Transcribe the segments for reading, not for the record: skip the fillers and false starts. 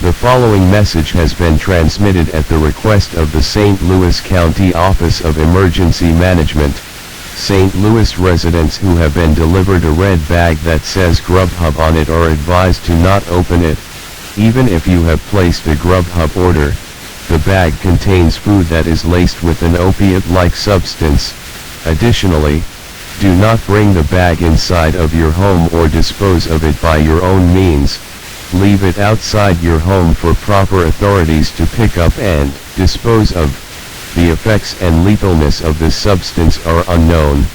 The following message has been transmitted at the request of the St. Louis County Office of Emergency Management. St. Louis residents who have been delivered a red bag that says Grubhub on it are advised to not open it. Even if you have placed a Grubhub order, the bag contains food that is laced with an opiate-like substance. Additionally, do not bring the bag inside of your home or dispose of it by your own means. Leave it outside your home for proper authorities to pick up and dispose of. The effects and lethalness of this substance are unknown.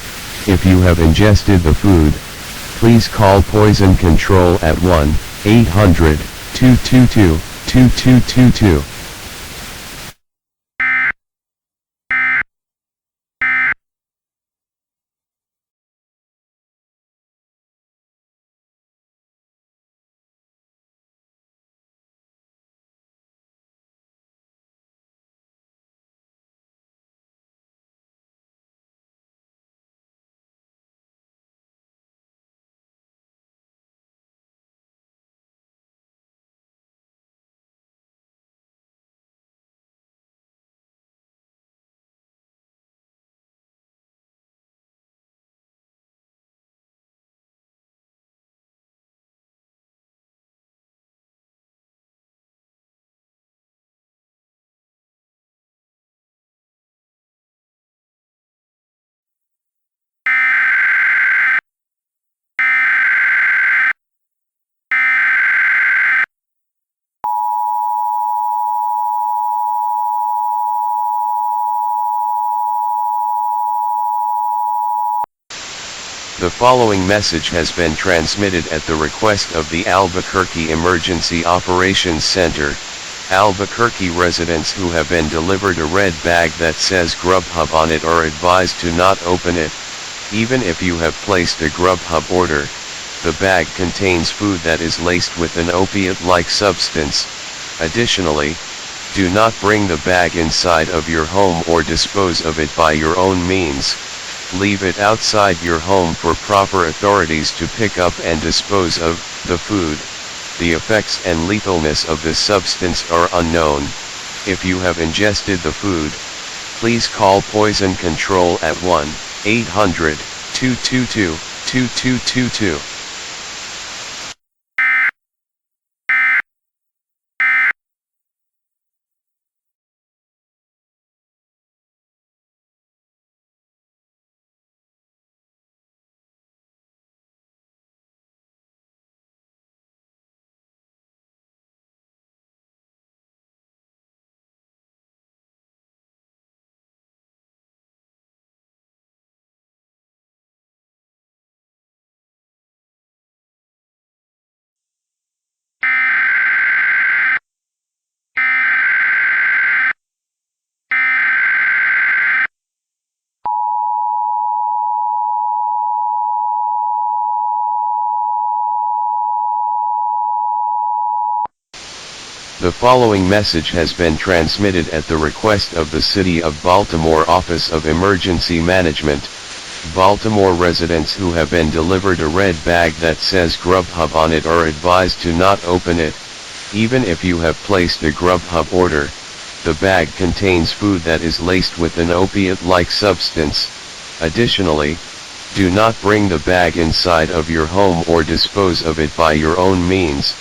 If you have ingested the food, please call Poison Control at 1-800-222-2222. The following message has been transmitted at the request of the Albuquerque Emergency Operations Center. Albuquerque residents who have been delivered a red bag that says Grubhub on it are advised to not open it. Even if you have placed a Grubhub order, the bag contains food that is laced with an opiate-like substance. Additionally, do not bring the bag inside of your home or dispose of it by your own means. Leave it outside your home for proper authorities to pick up and dispose of the food. The effects and lethalness of this substance are unknown. If you have ingested the food, please call Poison Control at 1-800-222-2222. The following message has been transmitted at the request of the City of Baltimore Office of Emergency Management. Baltimore residents who have been delivered a red bag that says Grubhub on it are advised to not open it. Even if you have placed a Grubhub order, the bag contains food that is laced with an opiate-like substance. Additionally, do not bring the bag inside of your home or dispose of it by your own means.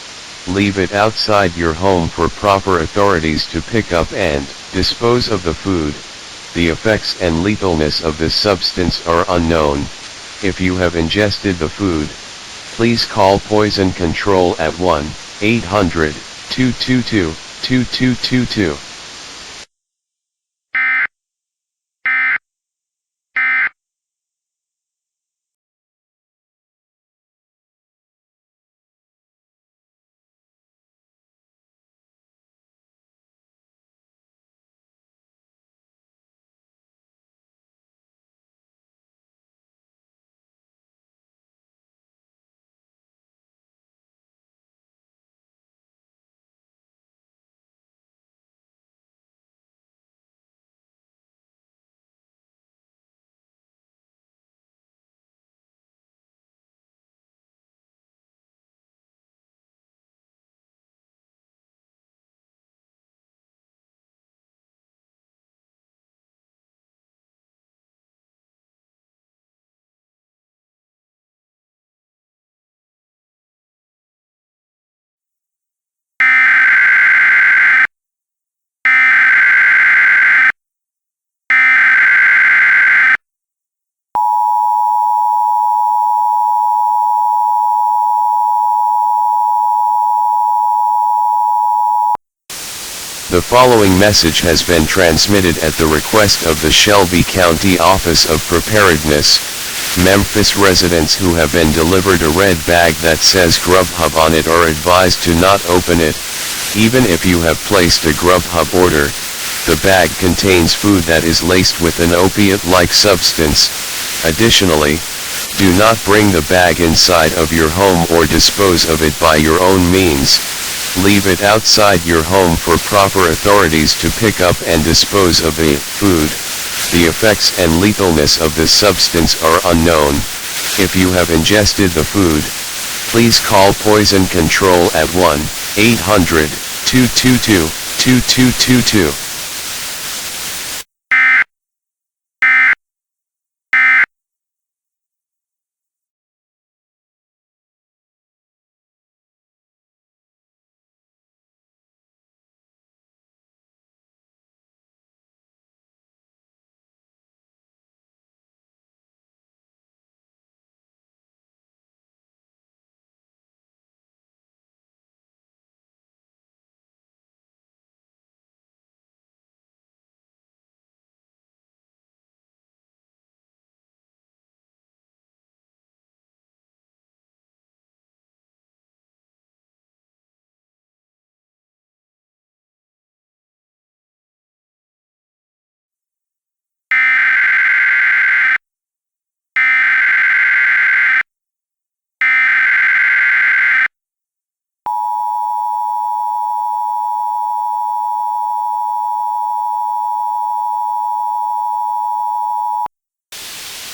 Leave it outside your home for proper authorities to pick up and dispose of the food. The effects and lethalness of this substance are unknown. If you have ingested the food, please call Poison Control at 1-800-222-2222. The following message has been transmitted at the request of the Shelby County Office of Preparedness. Memphis residents who have been delivered a red bag that says Grubhub on it are advised to not open it. Even if you have placed a Grubhub order, the bag contains food that is laced with an opiate-like substance. Additionally, do not bring the bag inside of your home or dispose of it by your own means. Leave it outside your home for proper authorities to pick up and dispose of the food. The effects and lethalness of this substance are unknown. If you have ingested the food, please call Poison Control at 1-800-222-2222.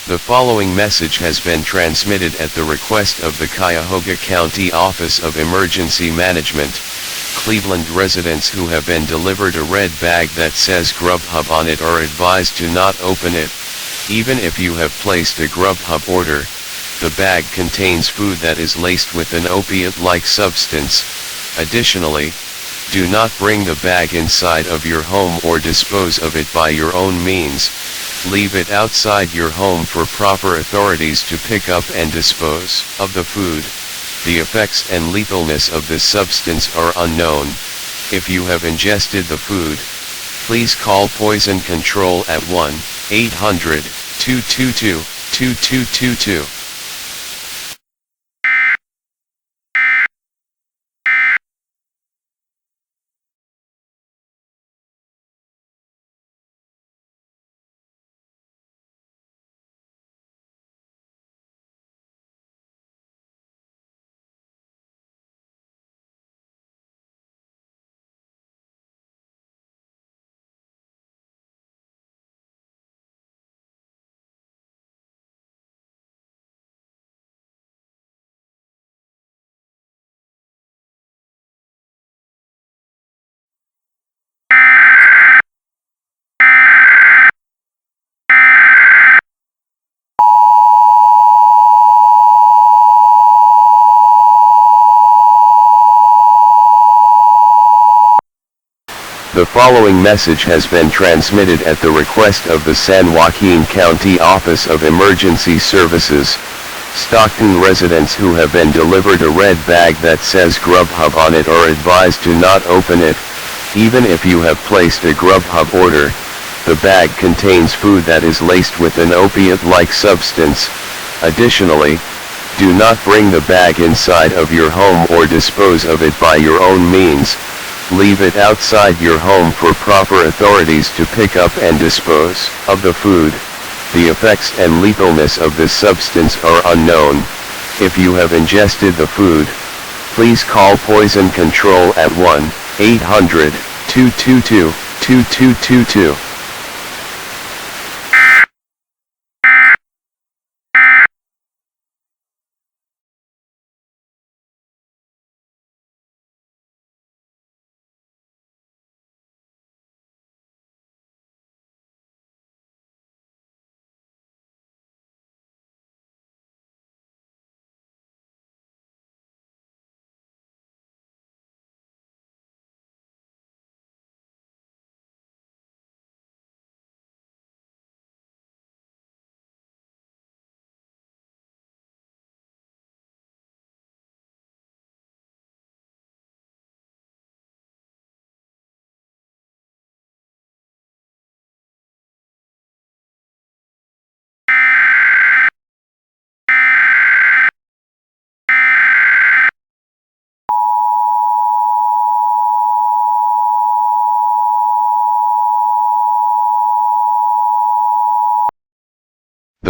The following message has been transmitted at the request of the Cuyahoga County Office of Emergency Management. Cleveland residents who have been delivered a red bag that says Grubhub on it are advised to not open it. Even if you have placed a Grubhub order, the bag contains food that is laced with an opiate-like substance. Additionally, do not bring the bag inside of your home or dispose of it by your own means. Leave it outside your home for proper authorities to pick up and dispose of the food. The effects and lethalness of this substance are unknown. If you have ingested the food, please call Poison Control at 1-800-222-2222. The following message has been transmitted at the request of the San Joaquin County Office of Emergency Services. Stockton residents who have been delivered a red bag that says Grubhub on it are advised to not open it. Even if you have placed a Grubhub order, the bag contains food that is laced with an opiate-like substance. Additionally, do not bring the bag inside of your home or dispose of it by your own means. Leave it outside your home for proper authorities to pick up and dispose of the food. The effects and lethalness of this substance are unknown. If you have ingested the food, please call Poison Control at 1-800-222-2222.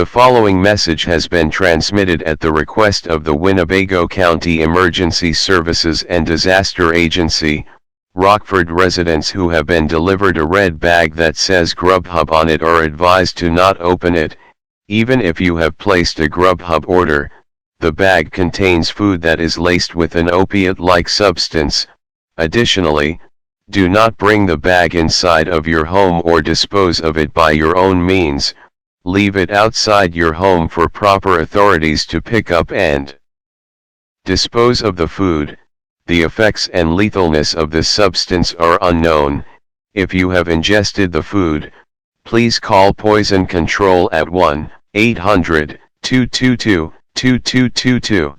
The following message has been transmitted at the request of the Winnebago County Emergency Services and Disaster Agency. Rockford residents who have been delivered a red bag that says Grubhub on it are advised to not open it. Even if you have placed a Grubhub order, the bag contains food that is laced with an opiate-like substance. Additionally, do not bring the bag inside of your home or dispose of it by your own means. Leave it outside your home for proper authorities to pick up and dispose of the food. The effects and lethalness of this substance are unknown. If you have ingested the food, please call Poison Control at 1-800-222-2222.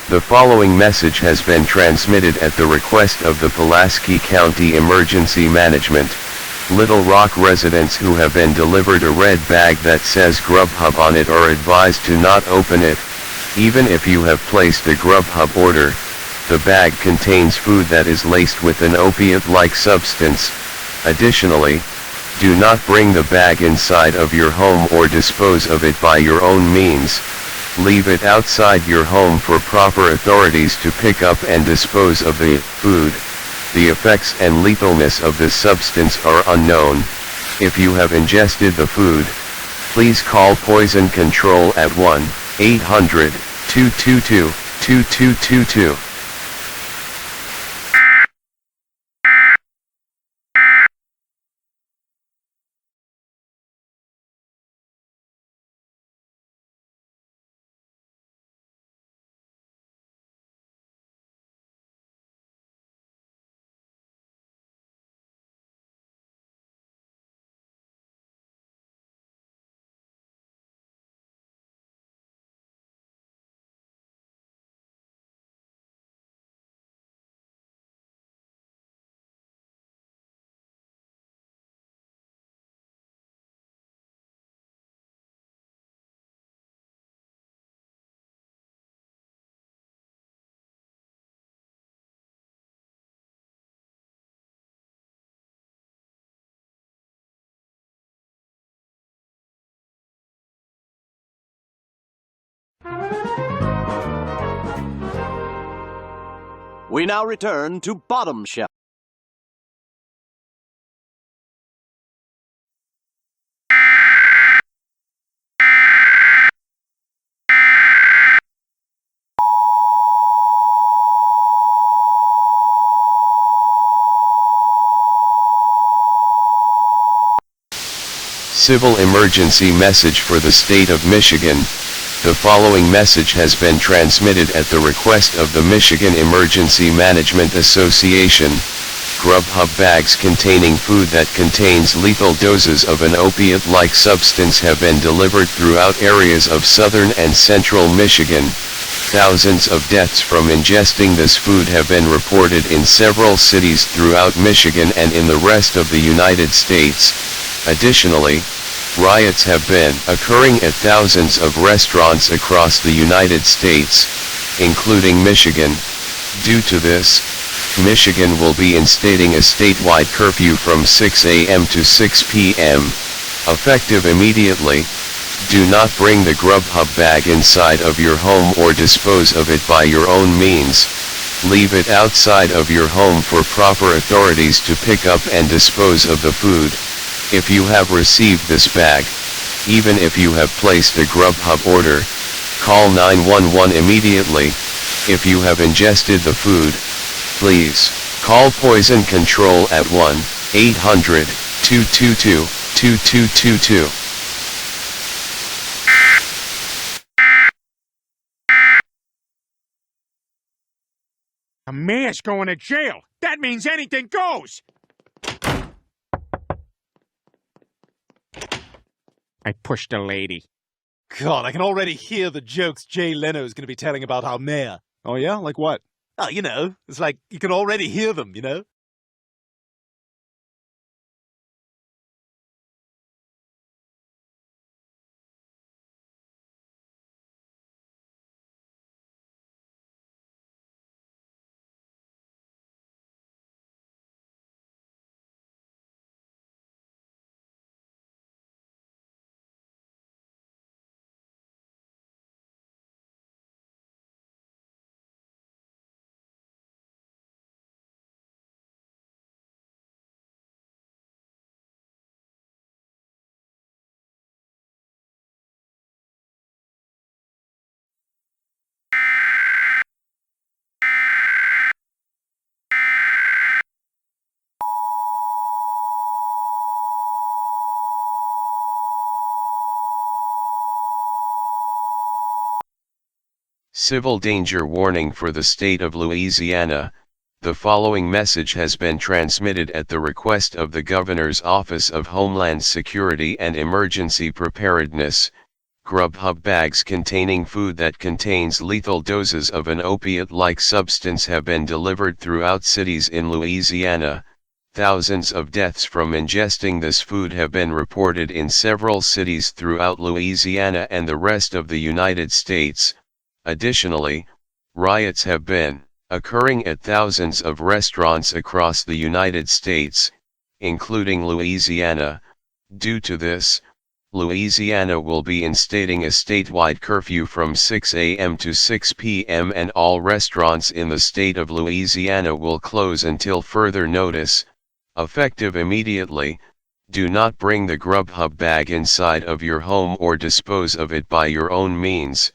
The following message has been transmitted at the request of the Pulaski County Emergency Management. Little Rock residents who have been delivered a red bag that says Grubhub on it are advised to not open it. Even if you have placed a Grubhub order, the bag contains food that is laced with an opiate-like substance. Additionally, do not bring the bag inside of your home or dispose of it by your own means. Leave it outside your home for proper authorities to pick up and dispose of the food. The effects and lethalness of this substance are unknown. If you have ingested the food, please call Poison Control at 1-800-222-2222. We now return to Bottom Shelf. Civil emergency message for the state of Michigan. The following message has been transmitted at the request of the Michigan Emergency Management Association. Grubhub bags containing food that contains lethal doses of an opiate-like substance have been delivered throughout areas of southern and central Michigan. Thousands of deaths from ingesting this food have been reported in several cities throughout Michigan and in the rest of the United States. Additionally, riots have been occurring at thousands of restaurants across the United States, including Michigan. Due to this, Michigan will be instating a statewide curfew from 6 a.m. to 6 p.m. Effective immediately. Do not bring the Grubhub bag inside of your home or dispose of it by your own means. Leave it outside of your home for proper authorities to pick up and dispose of the food. If you have received this bag, even if you have placed a Grubhub order, call 911 immediately. If you have ingested the food, please Call Poison Control at 1-800-222-2222. A mayor's going to jail. That means anything goes. I pushed a lady. God, I can already hear the jokes Jay Leno's going to be telling about our mayor. Oh yeah? Like what? Oh, it's like you can already hear them. Civil danger warning for the state of Louisiana. The following message has been transmitted at the request of the Governor's Office of Homeland Security and Emergency Preparedness. Grubhub bags containing food that contains lethal doses of an opiate-like substance have been delivered throughout cities in Louisiana. Thousands of deaths from ingesting this food have been reported in several cities throughout Louisiana and the rest of the United States. Additionally, riots have been occurring at thousands of restaurants across the United States, including Louisiana. Due to this, Louisiana will be instating a statewide curfew from 6 a.m. to 6 p.m. and all restaurants in the state of Louisiana will close until further notice. Effective immediately, do not bring the Grubhub bag inside of your home or dispose of it by your own means.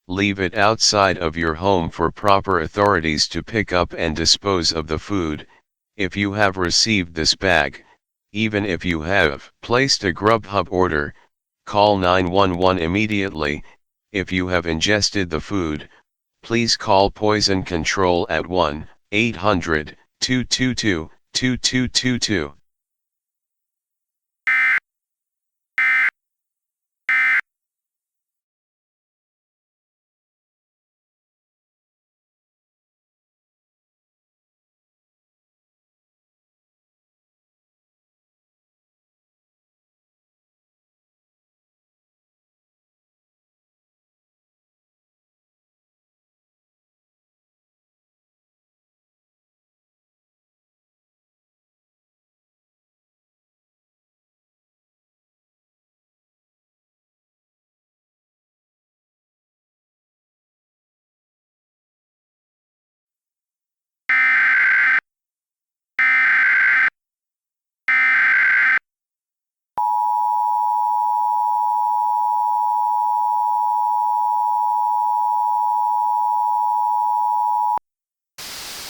Leave it outside of your home for proper authorities to pick up and dispose of the food. If you have received this bag, even if you have placed a Grubhub order, call 911 immediately. If you have ingested the food, please call Poison Control at 1-800-222-2222.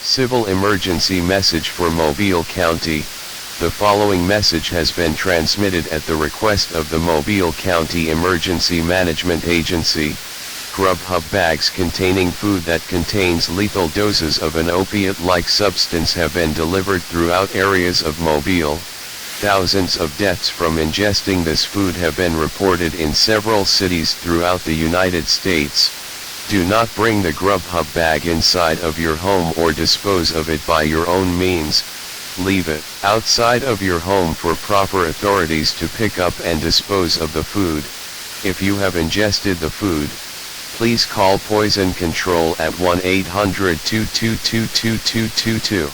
Civil emergency message for Mobile County. The following message has been transmitted at the request of the Mobile County Emergency Management Agency. Grubhub bags containing food that contains lethal doses of an opiate-like substance have been delivered throughout areas of Mobile. Thousands of deaths from ingesting this food have been reported in several cities throughout the United States. Do not bring the Grubhub bag inside of your home or dispose of it by your own means. Leave it outside of your home for proper authorities to pick up and dispose of the food. If you have ingested the food, please call Poison Control at 1-800-222-2222.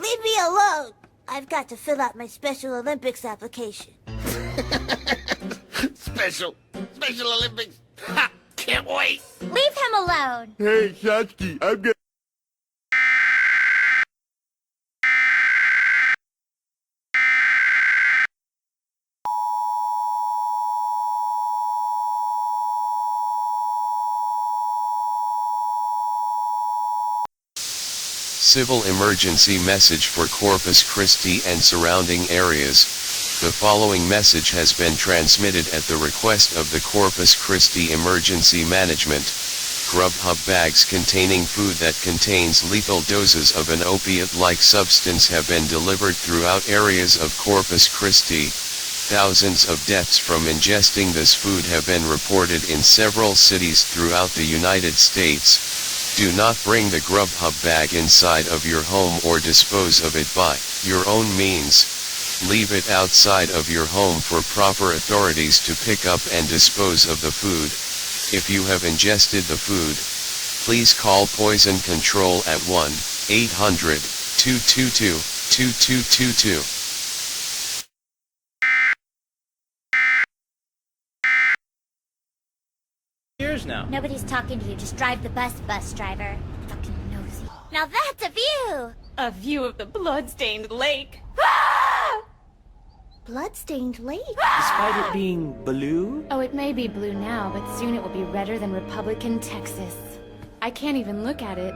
Leave me alone! I've got to fill out my Special Olympics application. Special Olympics. Ha! Can't wait. Leave him alone! Hey, Satsuki, I'm gonna... Civil emergency message for Corpus Christi and surrounding areas. The following message has been transmitted at the request of the Corpus Christi Emergency Management. Grubhub bags containing food that contains lethal doses of an opiate-like substance have been delivered throughout areas of Corpus Christi. Thousands of deaths from ingesting this food have been reported in several cities throughout the United States. Do not bring the Grubhub bag inside of your home or dispose of it by your own means. Leave it outside of your home for proper authorities to pick up and dispose of the food. If you have ingested the food, please call Poison Control at 1-800-222-2222. Years now. Nobody's talking to you, just drive the bus driver. Fucking nosy. Now that's a view! A view of the blood-stained lake. Blood-stained lake? Despite it being blue? Oh, it may be blue now, but soon it will be redder than Republican Texas. I can't even look at it.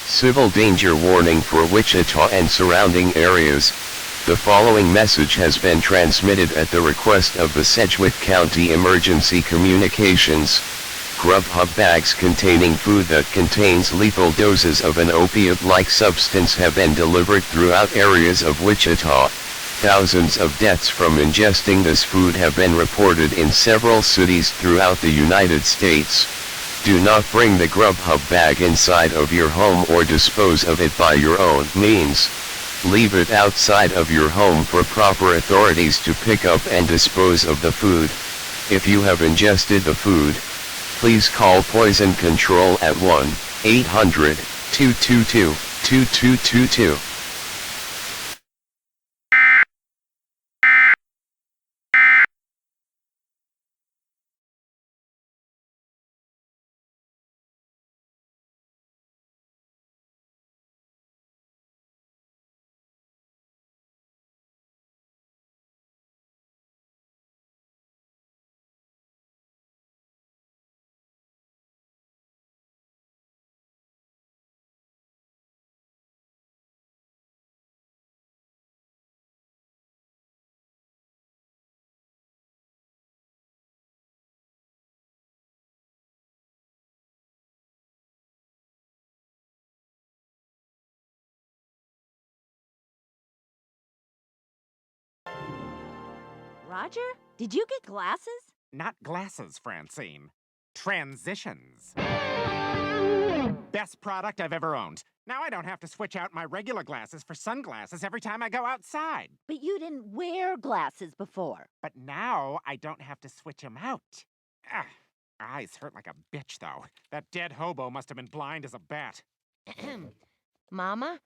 Civil danger warning for Wichita and surrounding areas. The following message has been transmitted at the request of the Sedgwick County Emergency Communications. Grubhub bags containing food that contains lethal doses of an opiate-like substance have been delivered throughout areas of Wichita. Thousands of deaths from ingesting this food have been reported in several cities throughout the United States. Do not bring the Grubhub bag inside of your home or dispose of it by your own means. Leave it outside of your home for proper authorities to pick up and dispose of the food. If you have ingested the food, please call Poison Control at 1-800-222-2222. Roger, did you get glasses? Not glasses, Francine. Transitions. Best product I've ever owned. Now I don't have to switch out my regular glasses for sunglasses every time I go outside. But you didn't wear glasses before. But now I don't have to switch them out. Ah, eyes hurt like a bitch, though. That dead hobo must have been blind as a bat. Mama?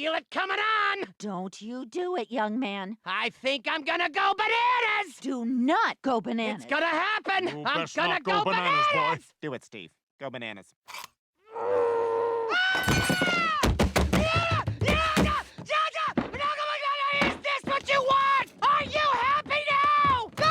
feel it coming on! Don't you do it, young man. I think I'm gonna go bananas! Do not go bananas. It's gonna happen! You I'm best gonna not go bananas! boy. Do it, Steve. Go bananas. Is this what you want? Are you happy now? No!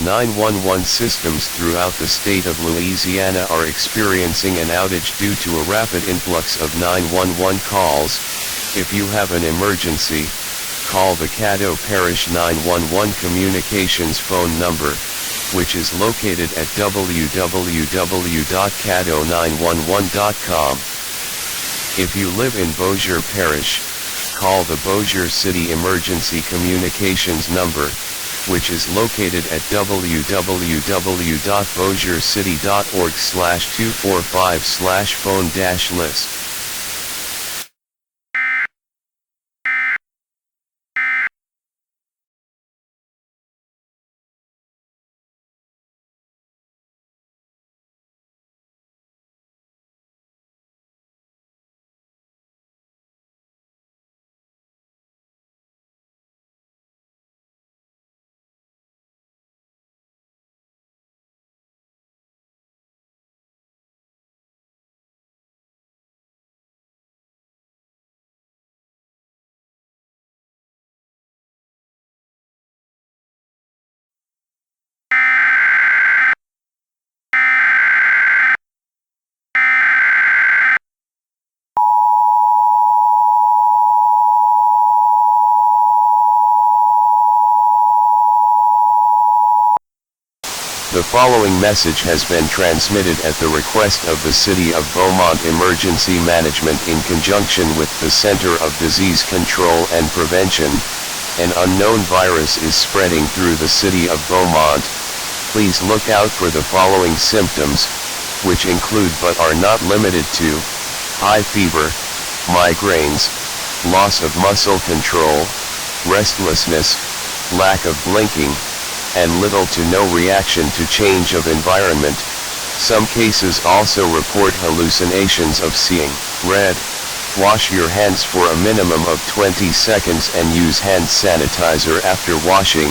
.911 systems throughout the state of Louisiana are experiencing an outage due to a rapid influx of 911 calls. If you have an emergency, call the Caddo Parish 911 communications phone number, which is located at www.caddo911.com. If you live in Bossier Parish, call the Bossier City Emergency Communications number, which is located at www.bossiercity.org/245/phone-list. The following message has been transmitted at the request of the City of Beaumont Emergency Management in conjunction with the Center of Disease Control and Prevention. An unknown virus is spreading through the City of Beaumont. Please look out for the following symptoms, which include but are not limited to high fever, migraines, loss of muscle control, restlessness, lack of blinking, and little to no reaction to change of environment. Some cases also report hallucinations of seeing red. Wash your hands for a minimum of 20 seconds and use hand sanitizer after washing.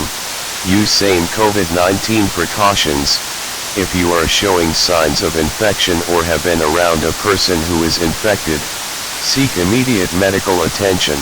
Use same COVID-19 precautions. If you are showing signs of infection or have been around a person who is infected, seek immediate medical attention.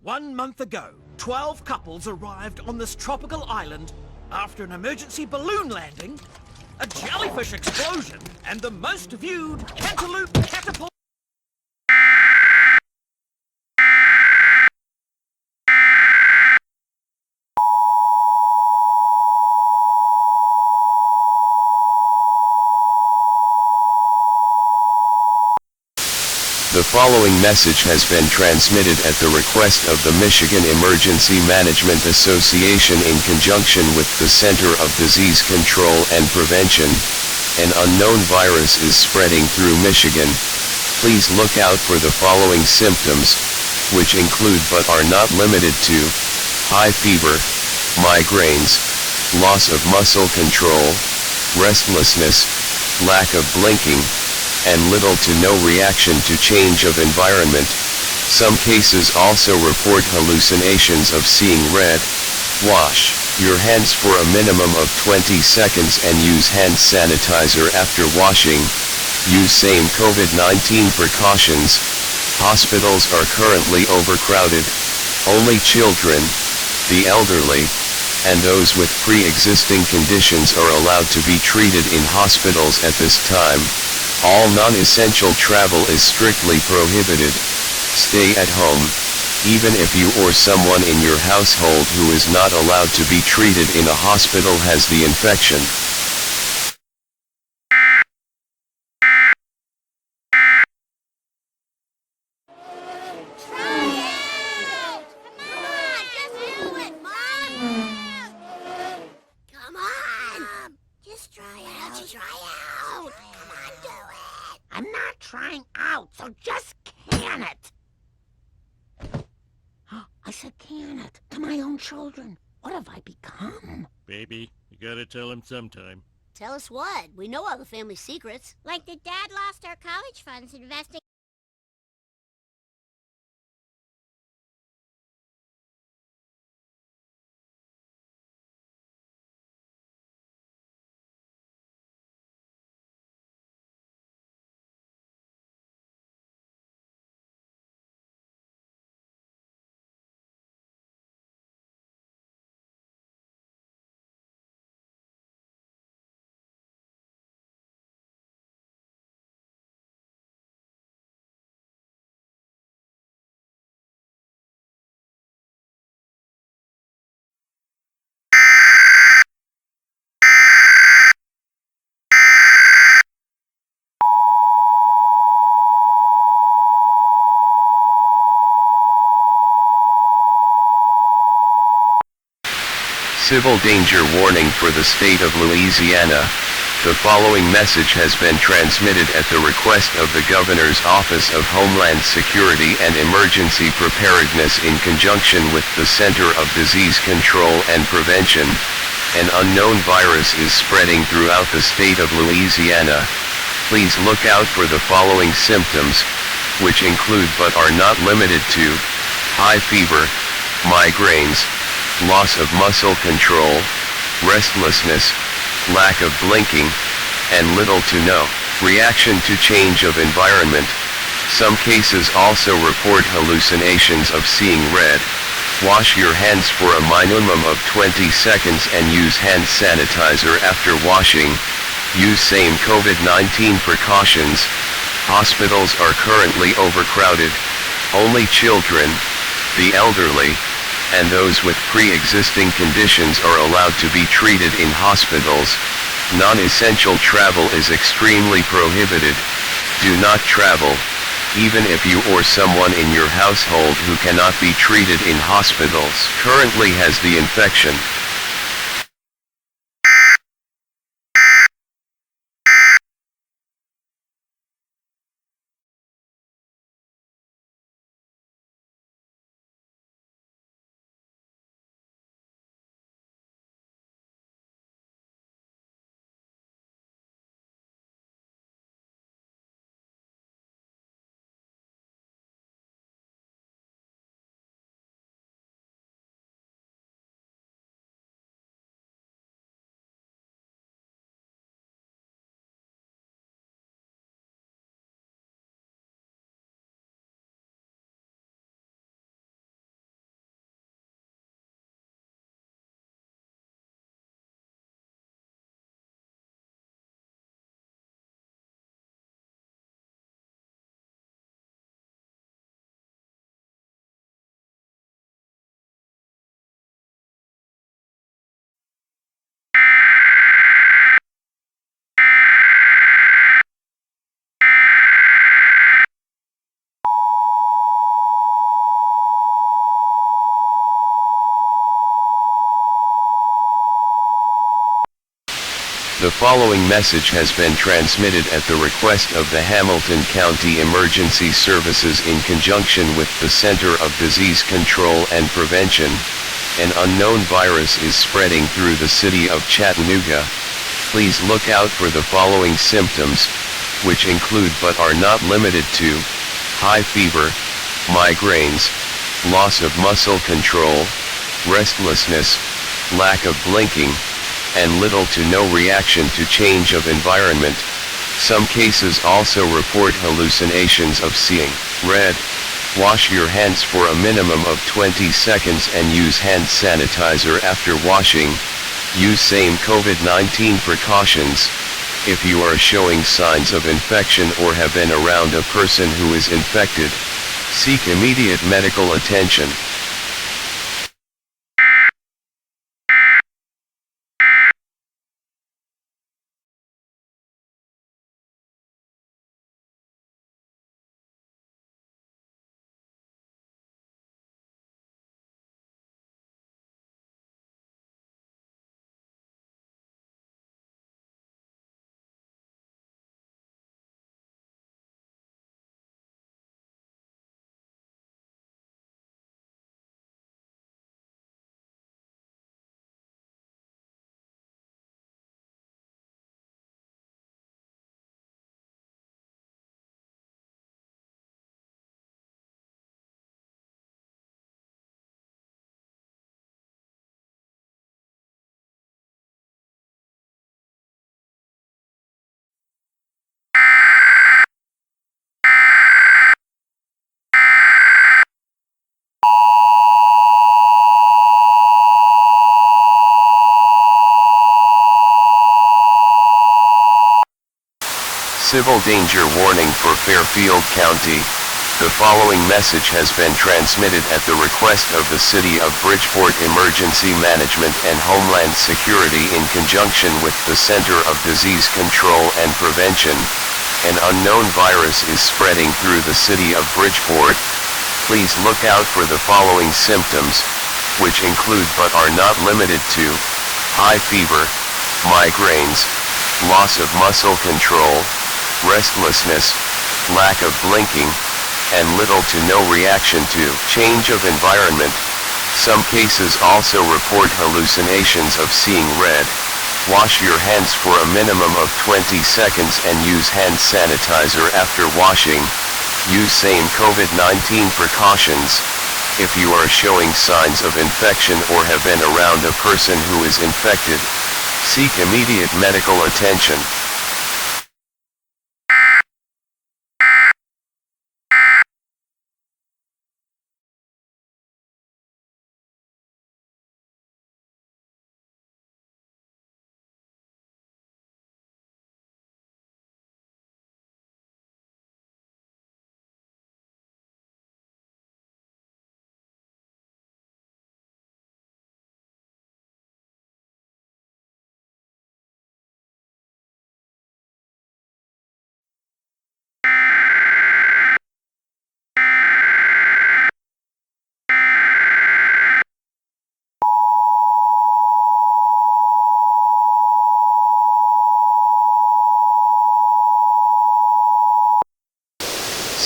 One month ago, 12 couples arrived on this tropical island after an emergency balloon landing, a jellyfish explosion, and the most viewed cantaloupe catapult. The The following message has been transmitted at the request of the Michigan Emergency Management Association in conjunction with the Center of Disease Control and Prevention. An unknown virus is spreading through Michigan. Please look out for the following symptoms, which include but are not limited to high fever, migraines, loss of muscle control, restlessness, lack of blinking, and little to no reaction to change of environment. Some cases also report hallucinations of seeing red. Wash your hands for a minimum of 20 seconds and use hand sanitizer after washing. Use same COVID-19 precautions. Hospitals are currently overcrowded. Only children, the elderly, and those with pre-existing conditions are allowed to be treated in hospitals at this time. All non-essential travel is strictly prohibited. Stay at home, even if you or someone in your household who is not allowed to be treated in a hospital has the infection. Come on! Just try out. Just try out. Come on, do it. I'm not trying out, so just can it. I said can it to my own children. What have I become? Baby, you gotta tell him sometime. Tell us what? We know all the family secrets. Like the dad lost our college funds investing Civil danger warning for the state of Louisiana. The following message has been transmitted at the request of the Governor's Office of Homeland Security and Emergency Preparedness in conjunction with the Center of Disease Control and Prevention. An unknown virus is spreading throughout the state of Louisiana. Please look out for the following symptoms, which include but are not limited to high fever, migraines, loss of muscle control, restlessness, lack of blinking, and little to no reaction to change of environment. Some cases also report hallucinations of seeing red. Wash your hands for a minimum of 20 seconds and use hand sanitizer after washing. Use same COVID-19 precautions. Hospitals are currently overcrowded. Only children, the elderly, and those with pre-existing conditions are allowed to be treated in hospitals. Non-essential travel is extremely prohibited. Do not travel, even if you or someone in your household who cannot be treated in hospitals currently has the infection. The following message has been transmitted at the request of the Hamilton County Emergency Services in conjunction with the Center of Disease Control and Prevention. An unknown virus is spreading through the city of Chattanooga. Please look out for the following symptoms, which include but are not limited to high fever, migraines, loss of muscle control, restlessness, lack of blinking, and little to no reaction to change of environment. Some cases also report hallucinations of seeing red. Wash your hands for a minimum of 20 seconds and use hand sanitizer after washing. Use same COVID-19 precautions. If you are showing signs of infection or have been around a person who is infected, seek immediate medical attention. Civil danger warning for Fairfield County. The following message has been transmitted at the request of the City of Bridgeport Emergency Management and Homeland Security in conjunction with the Center of Disease Control and Prevention. An unknown virus is spreading through the city of Bridgeport. Please look out for the following symptoms, which include but are not limited to high fever, migraines, loss of muscle control, restlessness, lack of blinking, and little to no reaction to change of environment. Some cases also report hallucinations of seeing red. Wash your hands for a minimum of 20 seconds and use hand sanitizer after washing. Use same COVID-19 precautions. If you are showing signs of infection or have been around a person who is infected, seek immediate medical attention.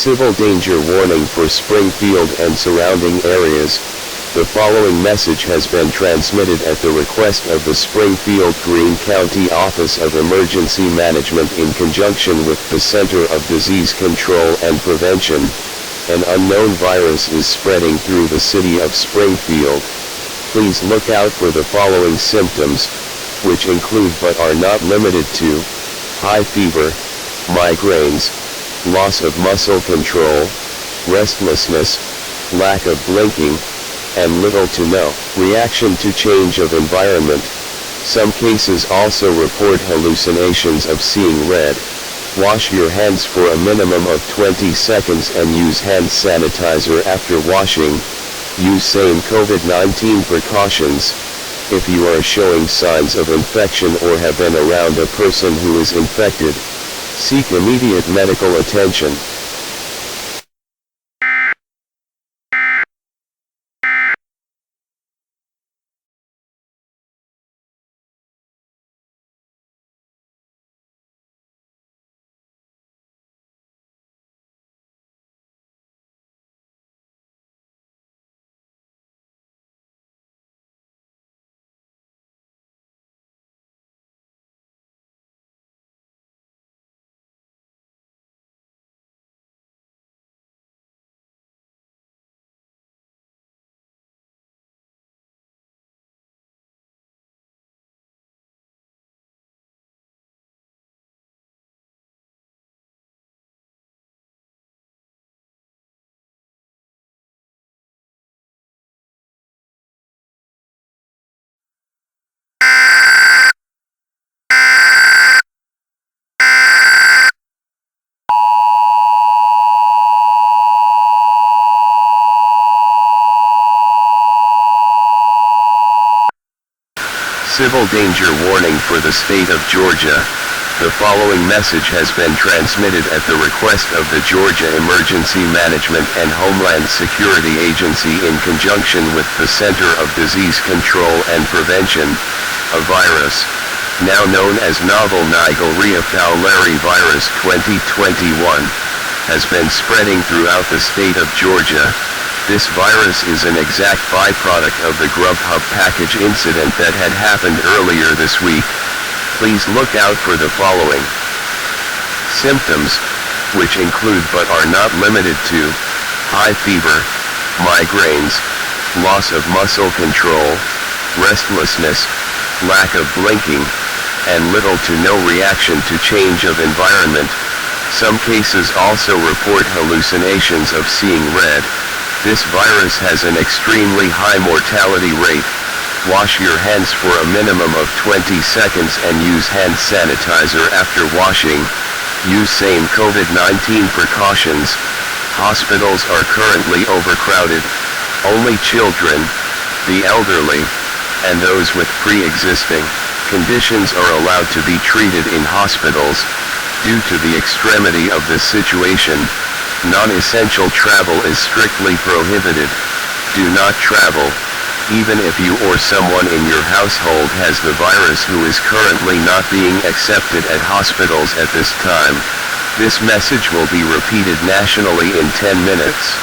Civil danger warning for Springfield and surrounding areas. The following message has been transmitted at the request of the Springfield Greene County Office of Emergency Management in conjunction with the Center of Disease Control and Prevention. An unknown virus is spreading through the city of Springfield. Please look out for the following symptoms, which include but are not limited to high fever, migraines, loss of muscle control, restlessness, lack of blinking, and little to no reaction to change of environment. Some cases also report hallucinations of seeing red. Wash your hands for a minimum of 20 seconds and use hand sanitizer after washing. Use same COVID-19 precautions. If you are showing signs of infection or have been around a person who is infected, seek immediate medical attention. Civil danger warning for the state of Georgia. The following message has been transmitted at the request of the Georgia Emergency Management and Homeland Security Agency in conjunction with the Center of Disease Control and Prevention. A virus, now known as novel Naegleria fowleri virus 2021, has been spreading throughout the state of Georgia. This virus is an exact byproduct of the Grubhub package incident that had happened earlier this week. Please look out for the following symptoms, which include but are not limited to high fever, migraines, loss of muscle control, restlessness, lack of blinking, and little to no reaction to change of environment. Some cases also report hallucinations of seeing red. This virus has an extremely high mortality rate. Wash your hands for a minimum of 20 seconds and use hand sanitizer after washing. Use same COVID-19 precautions. Hospitals are currently overcrowded. Only children, the elderly, and those with pre-existing conditions are allowed to be treated in hospitals. Due to the extremity of the situation, non-essential travel is strictly prohibited. Do not travel, even if you or someone in your household has the virus who is currently not being accepted at hospitals at this time. This message will be repeated nationally in 10 minutes.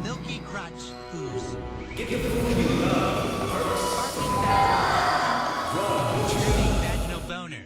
Milky crunch ooze. Vaginal boner.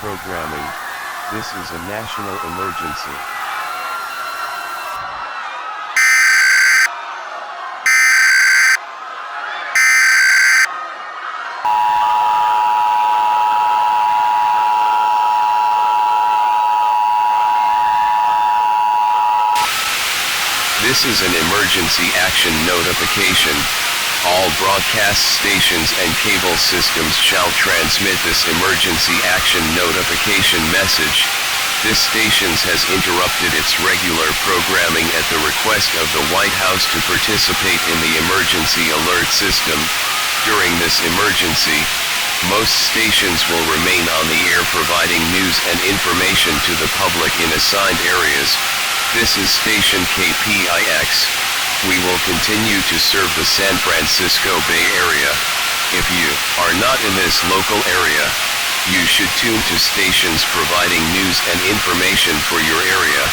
Programming. This is a national emergency. This is an emergency action notification. All broadcast stations and cable systems shall transmit this emergency action notification message. This station has interrupted its regular programming at the request of the White House to participate in the emergency alert system. During this emergency, most stations will remain on the air providing news and information to the public in assigned areas. This is station KPIX. We will continue to serve the San Francisco Bay Area. If you are not in this local area, you should tune to stations providing news and information for your area.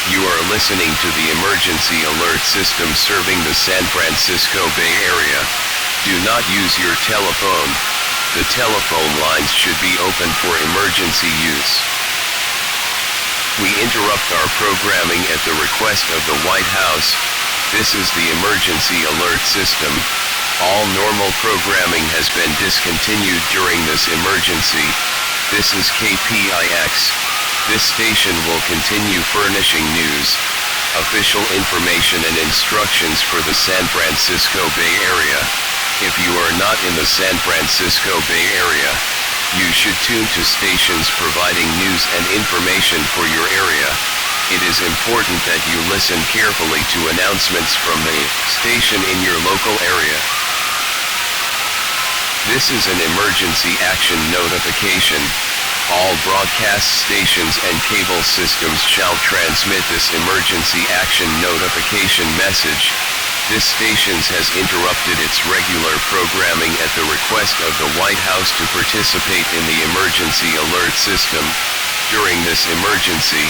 You are listening to the emergency alert system serving the San Francisco Bay Area. Do not use your telephone. The telephone lines should be open for emergency use. We interrupt our programming at the request of the White House. This is the emergency alert system. All normal programming has been discontinued during this emergency. This is KPIX. This station will continue furnishing news, official information and instructions for the San Francisco Bay Area. If you are not in the San Francisco Bay Area, you should tune to stations providing news and information for your area. It is important that you listen carefully to announcements from the station in your local area. This is an emergency action notification. All broadcast stations and cable systems shall transmit this emergency action notification message. This station has interrupted its regular programming at the request of the White House to participate in the emergency alert system. During this emergency,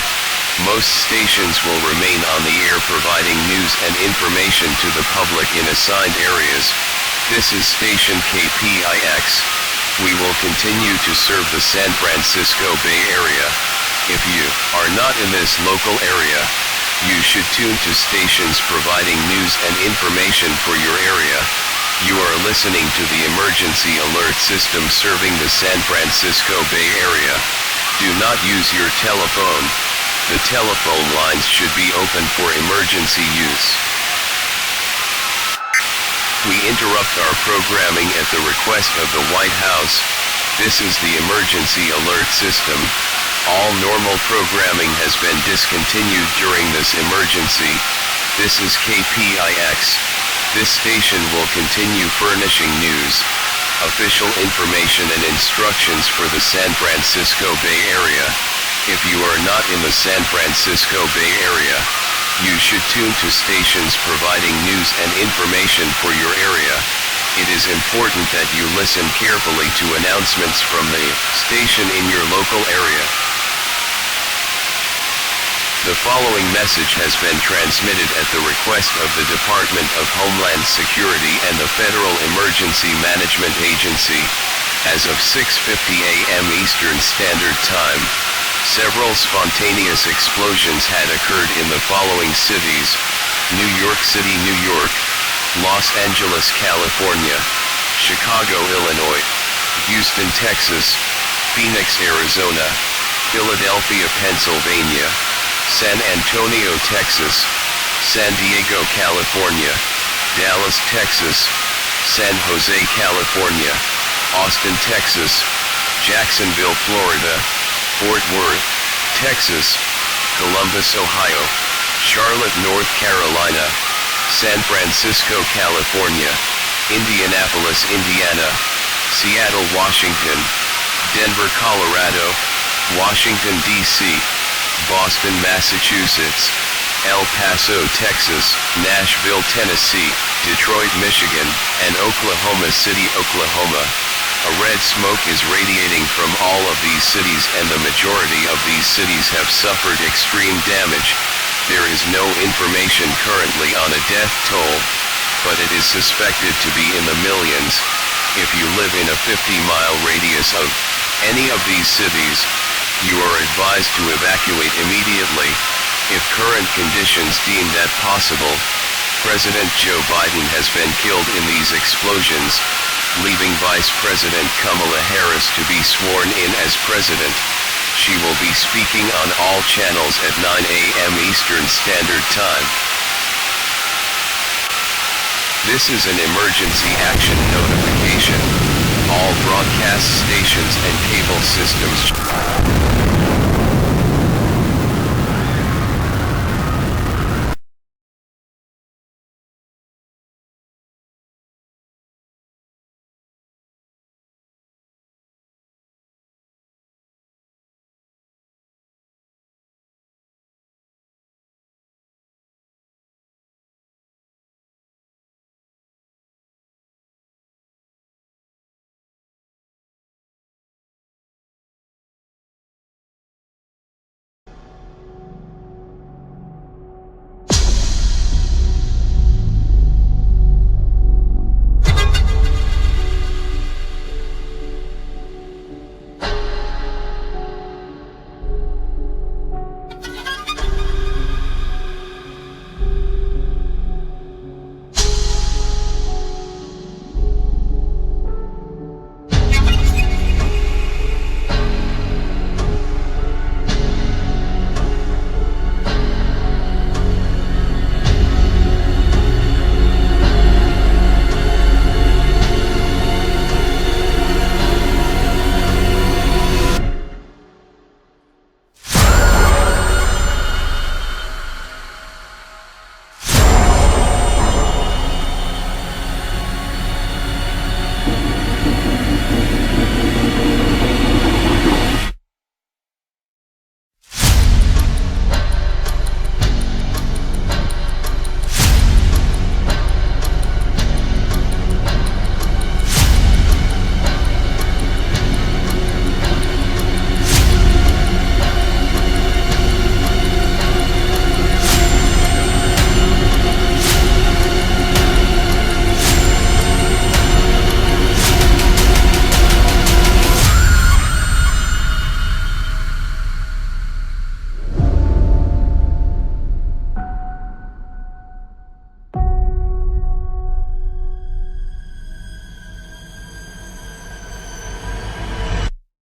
most stations will remain on the air providing news and information to the public in assigned areas. This is station KPIX. We will continue to serve the San Francisco Bay Area. If you are not in this local area, you should tune to stations providing news and information for your area. You are listening to the emergency alert system serving the San Francisco Bay Area. Do not use your telephone. The telephone lines should be open for emergency use. We interrupt our programming at the request of the White House. This is the emergency alert system. All normal programming has been discontinued during this emergency. This is KPIX. This station will continue furnishing news, official information and instructions for the San Francisco Bay Area. If you are not in the San Francisco Bay Area, you should tune to stations providing news and information for your area. It is important that you listen carefully to announcements from the station in your local area. The following message has been transmitted at the request of the Department of Homeland Security and the Federal Emergency Management Agency. As of 6:50 a.m. Eastern Standard Time, several spontaneous explosions had occurred in the following cities: New York City, New York; Los Angeles, California; Chicago, Illinois; Houston, Texas; Phoenix, Arizona; Philadelphia, Pennsylvania; San Antonio, Texas; San Diego, California; Dallas, Texas; San Jose, California; Austin, Texas; Jacksonville, Florida; Fort Worth, Texas; Columbus, Ohio; Charlotte, North Carolina; San Francisco, California; Indianapolis, Indiana; Seattle, Washington; Denver, Colorado; Washington, D.C., Boston, Massachusetts; El Paso, Texas; Nashville, Tennessee; Detroit, Michigan; and Oklahoma City, Oklahoma. A red smoke is radiating from all of these cities, and the majority of these cities have suffered extreme damage. There is no information currently on a death toll, but it is suspected to be in the millions. If you live in a 50-mile radius of any of these cities, you are advised to evacuate immediately. If current conditions deem that possible, President Joe Biden has been killed in these explosions, leaving Vice President Kamala Harris to be sworn in as president. She will be speaking on all channels at 9 a.m. Eastern Standard Time. This is an emergency action notification. All broadcast stations and cable systems